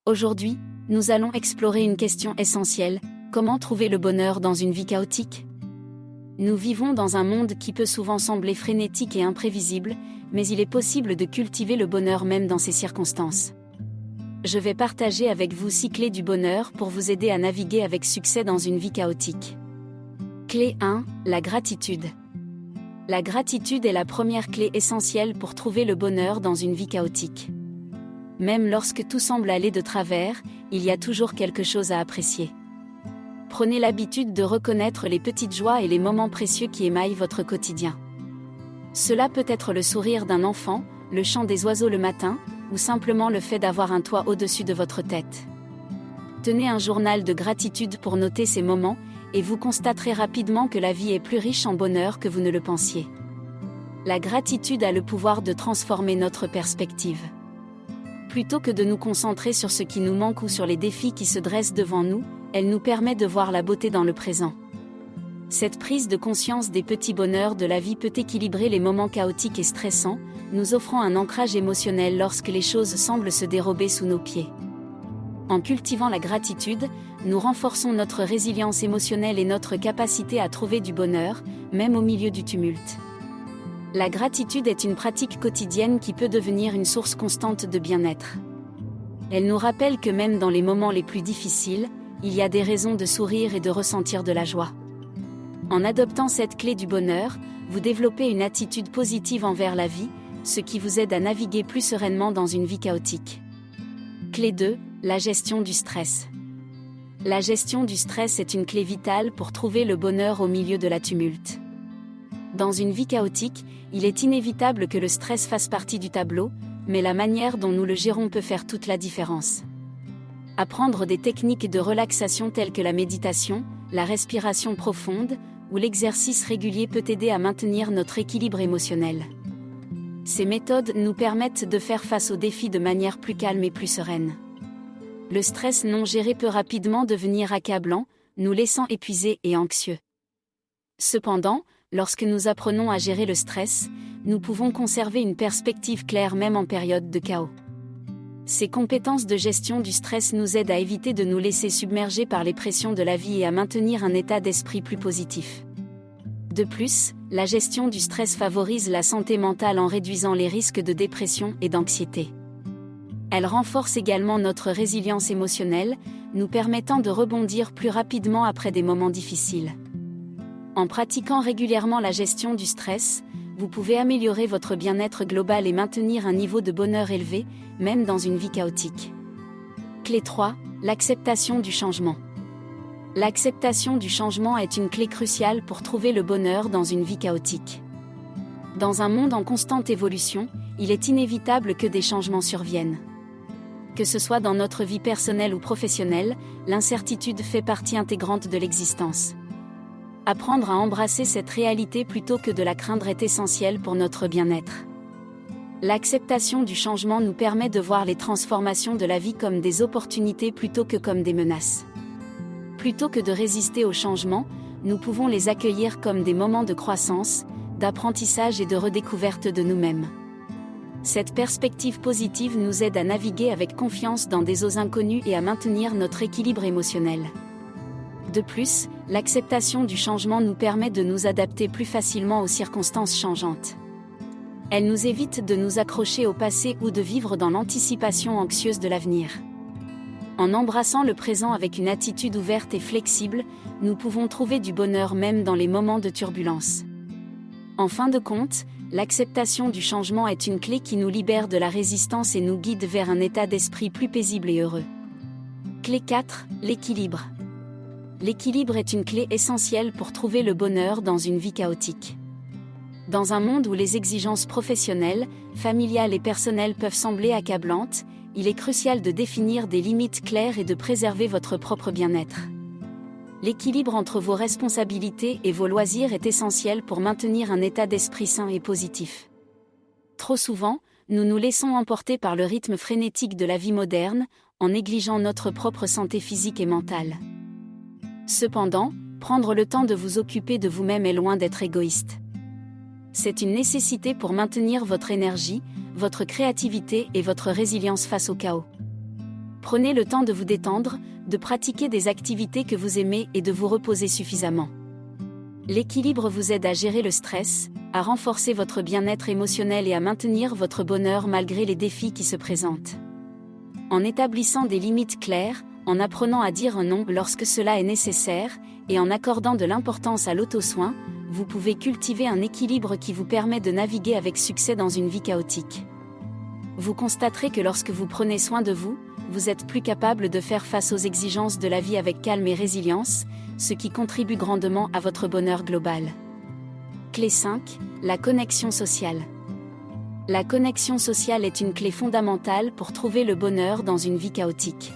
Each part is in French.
Aujourd'hui, nous allons explorer une question essentielle: comment trouver le bonheur dans une vie chaotique? Nous vivons dans un monde qui peut souvent sembler frénétique et imprévisible, mais il est possible de cultiver le bonheur même dans ces circonstances. Je vais partager avec vous 6 clés du bonheur pour vous aider à naviguer avec succès dans une vie chaotique. Clé 1, la gratitude. La gratitude est la première clé essentielle pour trouver le bonheur dans une vie chaotique. Même lorsque tout semble aller de travers, il y a toujours quelque chose à apprécier. Prenez l'habitude de reconnaître les petites joies et les moments précieux qui émaillent votre quotidien. Cela peut être le sourire d'un enfant, le chant des oiseaux le matin, ou simplement le fait d'avoir un toit au-dessus de votre tête. Tenez un journal de gratitude pour noter ces moments, et vous constaterez rapidement que la vie est plus riche en bonheur que vous ne le pensiez. La gratitude a le pouvoir de transformer notre perspective. Plutôt que de nous concentrer sur ce qui nous manque ou sur les défis qui se dressent devant nous, elle nous permet de voir la beauté dans le présent. Cette prise de conscience des petits bonheurs de la vie peut équilibrer les moments chaotiques et stressants, nous offrant un ancrage émotionnel lorsque les choses semblent se dérober sous nos pieds. En cultivant la gratitude, nous renforçons notre résilience émotionnelle et notre capacité à trouver du bonheur, même au milieu du tumulte. La gratitude est une pratique quotidienne qui peut devenir une source constante de bien-être. Elle nous rappelle que même dans les moments les plus difficiles, il y a des raisons de sourire et de ressentir de la joie. En adoptant cette clé du bonheur, vous développez une attitude positive envers la vie, ce qui vous aide à naviguer plus sereinement dans une vie chaotique. Clé 2, la gestion du stress. La gestion du stress est une clé vitale pour trouver le bonheur au milieu de la tumulte. Dans une vie chaotique, il est inévitable que le stress fasse partie du tableau, mais la manière dont nous le gérons peut faire toute la différence. Apprendre des techniques de relaxation telles que la méditation, la respiration profonde, ou l'exercice régulier peut aider à maintenir notre équilibre émotionnel. Ces méthodes nous permettent de faire face aux défis de manière plus calme et plus sereine. Le stress non géré peut rapidement devenir accablant, nous laissant épuisés et anxieux. Cependant, lorsque nous apprenons à gérer le stress, nous pouvons conserver une perspective claire même en période de chaos. Ces compétences de gestion du stress nous aident à éviter de nous laisser submerger par les pressions de la vie et à maintenir un état d'esprit plus positif. De plus, la gestion du stress favorise la santé mentale en réduisant les risques de dépression et d'anxiété. Elle renforce également notre résilience émotionnelle, nous permettant de rebondir plus rapidement après des moments difficiles. En pratiquant régulièrement la gestion du stress, vous pouvez améliorer votre bien-être global et maintenir un niveau de bonheur élevé, même dans une vie chaotique. Clé 3, l'acceptation du changement. L'acceptation du changement est une clé cruciale pour trouver le bonheur dans une vie chaotique. Dans un monde en constante évolution, il est inévitable que des changements surviennent. Que ce soit dans notre vie personnelle ou professionnelle, l'incertitude fait partie intégrante de l'existence. Apprendre à embrasser cette réalité plutôt que de la craindre est essentiel pour notre bien-être. L'acceptation du changement nous permet de voir les transformations de la vie comme des opportunités plutôt que comme des menaces. Plutôt que de résister au changement, nous pouvons les accueillir comme des moments de croissance, d'apprentissage et de redécouverte de nous-mêmes. Cette perspective positive nous aide à naviguer avec confiance dans des eaux inconnues et à maintenir notre équilibre émotionnel. De plus, l'acceptation du changement nous permet de nous adapter plus facilement aux circonstances changeantes. Elle nous évite de nous accrocher au passé ou de vivre dans l'anticipation anxieuse de l'avenir. En embrassant le présent avec une attitude ouverte et flexible, nous pouvons trouver du bonheur même dans les moments de turbulence. En fin de compte, l'acceptation du changement est une clé qui nous libère de la résistance et nous guide vers un état d'esprit plus paisible et heureux. Clé 4, l'équilibre. L'équilibre est une clé essentielle pour trouver le bonheur dans une vie chaotique. Dans un monde où les exigences professionnelles, familiales et personnelles peuvent sembler accablantes, il est crucial de définir des limites claires et de préserver votre propre bien-être. L'équilibre entre vos responsabilités et vos loisirs est essentiel pour maintenir un état d'esprit sain et positif. Trop souvent, nous nous laissons emporter par le rythme frénétique de la vie moderne, en négligeant notre propre santé physique et mentale. Cependant, prendre le temps de vous occuper de vous-même est loin d'être égoïste. C'est une nécessité pour maintenir votre énergie, votre créativité et votre résilience face au chaos. Prenez le temps de vous détendre, de pratiquer des activités que vous aimez et de vous reposer suffisamment. L'équilibre vous aide à gérer le stress, à renforcer votre bien-être émotionnel et à maintenir votre bonheur malgré les défis qui se présentent. En établissant des limites claires, en apprenant à dire un non lorsque cela est nécessaire, et en accordant de l'importance à l'auto-soin, vous pouvez cultiver un équilibre qui vous permet de naviguer avec succès dans une vie chaotique. Vous constaterez que lorsque vous prenez soin de vous, vous êtes plus capable de faire face aux exigences de la vie avec calme et résilience, ce qui contribue grandement à votre bonheur global. Clé 5, la connexion sociale. La connexion sociale est une clé fondamentale pour trouver le bonheur dans une vie chaotique.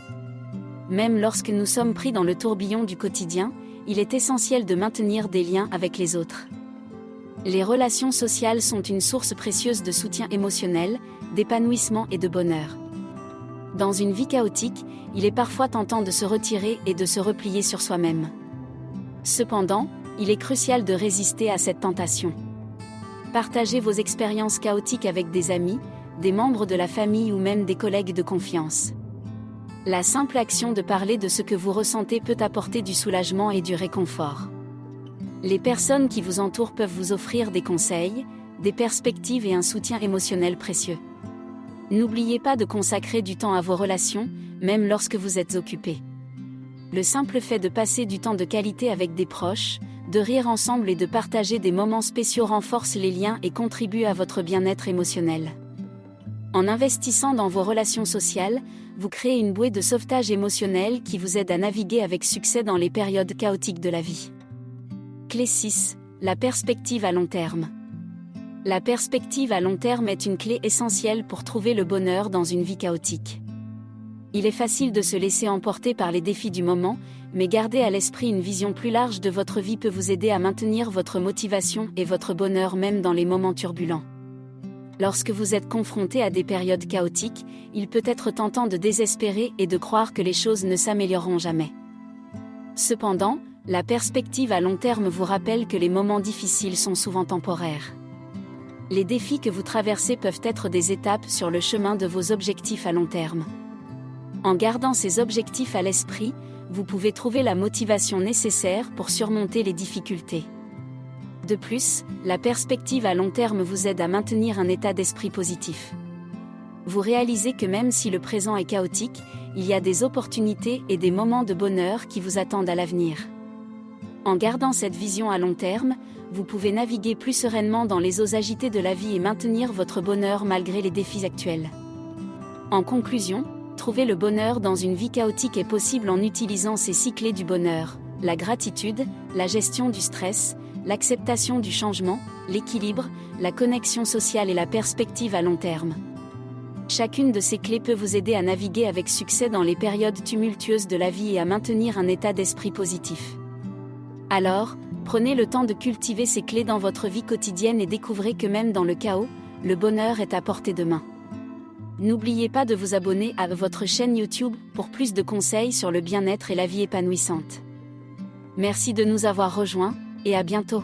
Même lorsque nous sommes pris dans le tourbillon du quotidien, il est essentiel de maintenir des liens avec les autres. Les relations sociales sont une source précieuse de soutien émotionnel, d'épanouissement et de bonheur. Dans une vie chaotique, il est parfois tentant de se retirer et de se replier sur soi-même. Cependant, il est crucial de résister à cette tentation. Partagez vos expériences chaotiques avec des amis, des membres de la famille ou même des collègues de confiance. La simple action de parler de ce que vous ressentez peut apporter du soulagement et du réconfort. Les personnes qui vous entourent peuvent vous offrir des conseils, des perspectives et un soutien émotionnel précieux. N'oubliez pas de consacrer du temps à vos relations, même lorsque vous êtes occupé. Le simple fait de passer du temps de qualité avec des proches, de rire ensemble et de partager des moments spéciaux renforce les liens et contribue à votre bien-être émotionnel. En investissant dans vos relations sociales, vous créez une bouée de sauvetage émotionnel qui vous aide à naviguer avec succès dans les périodes chaotiques de la vie. Clé 6, la perspective à long terme. La perspective à long terme est une clé essentielle pour trouver le bonheur dans une vie chaotique. Il est facile de se laisser emporter par les défis du moment, mais garder à l'esprit une vision plus large de votre vie peut vous aider à maintenir votre motivation et votre bonheur même dans les moments turbulents. Lorsque vous êtes confronté à des périodes chaotiques, il peut être tentant de désespérer et de croire que les choses ne s'amélioreront jamais. Cependant, la perspective à long terme vous rappelle que les moments difficiles sont souvent temporaires. Les défis que vous traversez peuvent être des étapes sur le chemin de vos objectifs à long terme. En gardant ces objectifs à l'esprit, vous pouvez trouver la motivation nécessaire pour surmonter les difficultés. De plus, la perspective à long terme vous aide à maintenir un état d'esprit positif. Vous réalisez que même si le présent est chaotique, il y a des opportunités et des moments de bonheur qui vous attendent à l'avenir. En gardant cette vision à long terme, vous pouvez naviguer plus sereinement dans les eaux agitées de la vie et maintenir votre bonheur malgré les défis actuels. En conclusion, trouver le bonheur dans une vie chaotique est possible en utilisant ces 6 clés du bonheur: la gratitude, la gestion du stress, l'acceptation du changement, l'équilibre, la connexion sociale et la perspective à long terme. Chacune de ces clés peut vous aider à naviguer avec succès dans les périodes tumultueuses de la vie et à maintenir un état d'esprit positif. Alors, prenez le temps de cultiver ces clés dans votre vie quotidienne et découvrez que même dans le chaos, le bonheur est à portée de main. N'oubliez pas de vous abonner à votre chaîne YouTube pour plus de conseils sur le bien-être et la vie épanouissante. Merci de nous avoir rejoints, et à bientôt.